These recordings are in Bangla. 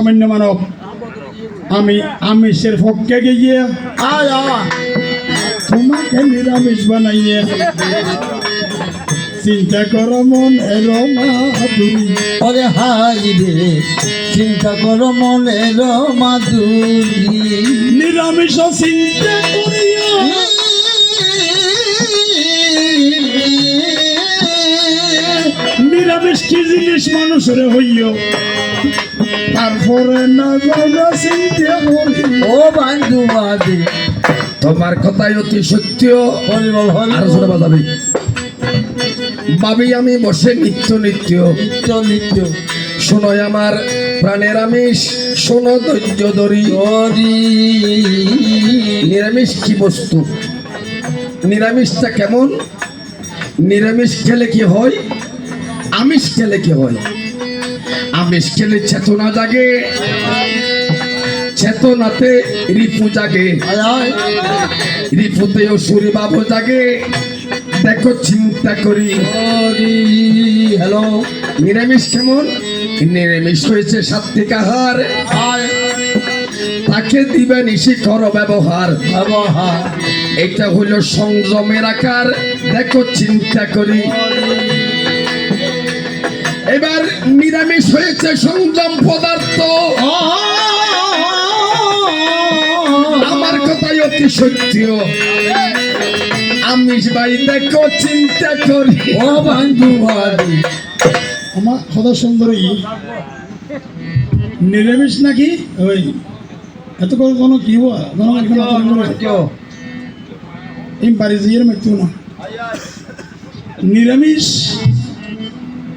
সামান্য মানব আমি আমিষের পক্ষে গিয়ে তোমাকে নিরামিষ বানাইয়ে চিন্তা করো মন এলো মাধুরী ওরে হাই রে চিন্তা করো মনের মাধুরী নিরামিষ চিন্তা করিয়া নিরামিষ কি জিনিস মানুষের হইয় তারপরে না চিন্তা করি ও বন্ধু বাদে তোমার কথাই অতি সত্য। হরিবল আর জোরে বাজাবি ভাবি আমি বসে নিত্য নিত্য নিত্য নিত্য শোনো আমার প্রাণের আমিষ, শোনো ধৈর্য ধরি। হরি নিরামিষ কি বস্তু, নিরামিষটা কেমন, নিরামিষ খেলে কি হয়, আমিষ খেলে কি হয়? আমিষ খেলে চেতনা জাগে, চেতনাতে রিপু জাগে, রিপুতে অসুরি বাবু জাগে। দেখো চিন্তা করি হরি হ্যালো নিরামিষ কেমন, নিরামিষ হয়েছে সাত্বিক আহার, তাকে দিবে নিশি করো ব্যবহার। এটা হইল সংযমের আকার। দেখো চিন্তা করি এবার নিরামিষ হয়েছে সংযম পদার্থ। আমার কথাই অতি সত্য। আমিষ ভাই দেখো চিন্তা করি ও বন্ধু বাদে আমার সদা সুন্দরী নিরামিষ নাকি ওই এত কোনো কি হওয়া এই বাড়ি জিয়ের মৃত্যু না নিরামিষ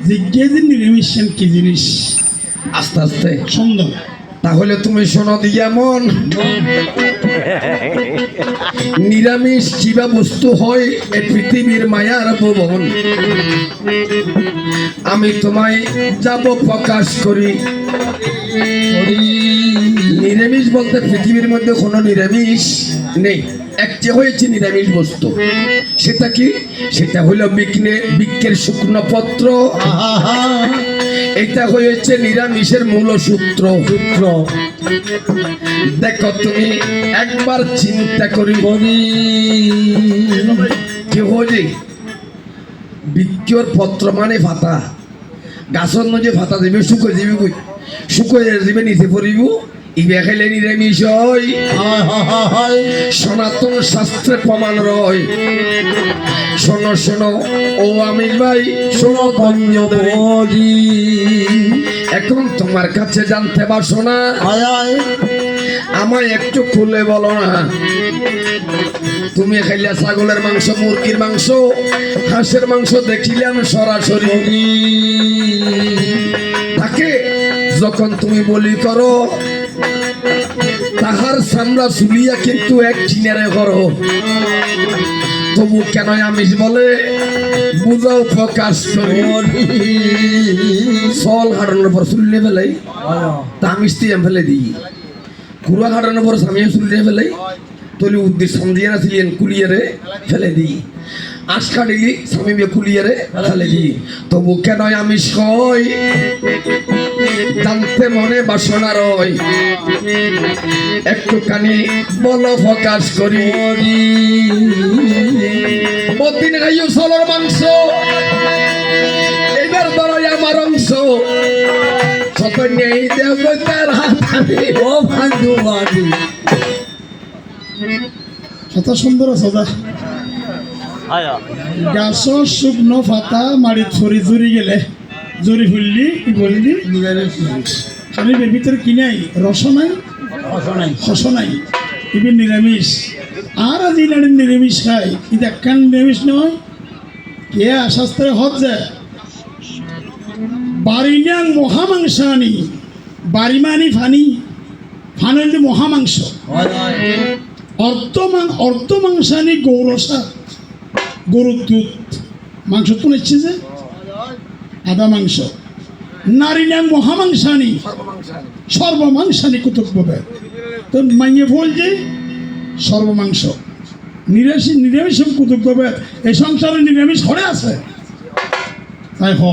জিজ্ঞেস নিরামিষ কি জিনিস আস্তে আস্তে সুন্দর। তাহলে তুমি শোনো দিয়া মন, নিরামিষ কিবা বস্তু হয় এ পৃথিবীর মায়ার ভুবন। আমি তোমায় যাব প্রকাশ করি। নিরামিষ বলতে পৃথিবীর মধ্যে কোনো নিরামিষ নেই, একটি হয়েছে নিরামিষ বস্তু। সেটা কি? সেটা হলো বৃক্ষের শুকনো পত্র। এটা হয়েছে নিরামিষের মূল সূত্র। দেখো তুমি একবার চিন্তা করি কি হয়ে বৃক্ষর পত্র মানে ভাতা, গাছর নজে ভাতা দেবে, শুকোয় যাবে, কই শুকোয় যাবে, নিচে পড়িব। ইবে খাইলে নিরামিষ হয়। সনাতন শাস্ত্রে প্রমাণ রয়। শোনো শোনো ও আমিষ ভাই, শোনো ধন্য ধরি। এখন তোমার কাছে জানতে বাসনা, আমায় একটু খুলে বলো না। তুমি খাইলে ছাগলের মাংস, মুরগির মাংস, হাঁসের মাংস দেখিলাম সরাসরি। তাকে যখন তুমি বলি করো, তাহার সামরা চুলিয়া কিন্তু এক চিনারে করো। তবু কেন আমিষ বলে বুঝাও প্রকাশ করি। চল হারানোর পর চুলিয়ে ফেলাই, তা আমিষ দিয়ে ফেলে দিই। কুড়া হারানোর পর স্বামীও চুলিয়ে ফেলাই, তলি উদ্দেশ্য দিয়ে ছিলেন কুলিয়ারে ফেলে দিই। আশ কাটিলি স্বামী কুলিয়ারে ফেলে দিই। তবু কেন আমিষ হয় জানতে মনে বাসনা রয়। একটুখানি বল প্রকাশ করি। প্রতিদিন খাইও ষোলোর মাংস, এবার ধরো আমার অংশ। কত নেই দেবতার হাতে ও বন্ধু বাদে কত সুন্দর সদা গাছর শুকনো পাতা মাড়ি ছড়ি জুড়ি গেলে জড়ি ফুললি কি বললি আমি এর ভিতরে কি নাই, রস নাই, হস নাই, ইবি নিরামিষ। আর আজ ইনারে নিরামিষ খাই, কিন্তু একখান নিরামিষ নয়। কে শাস্ত্রে হত যায় বারিনাং মহামাংসানি, বারিমানি ফানি, ফান হইলে মহামাংস। অর্ধ মাংসানি গৌরসা, গরুর দুধ মাংস তো নিচ্ছে যে আদা মাংস। নারী নাম মহামাংসানি, সর্বমাংসানি কুতুকভাবে তো মাইয়ে বল যে সর্বমাংস নিরামিষ কুতুকভাবে এই সংসারে নিরামিষ হরে আছে তাই হ।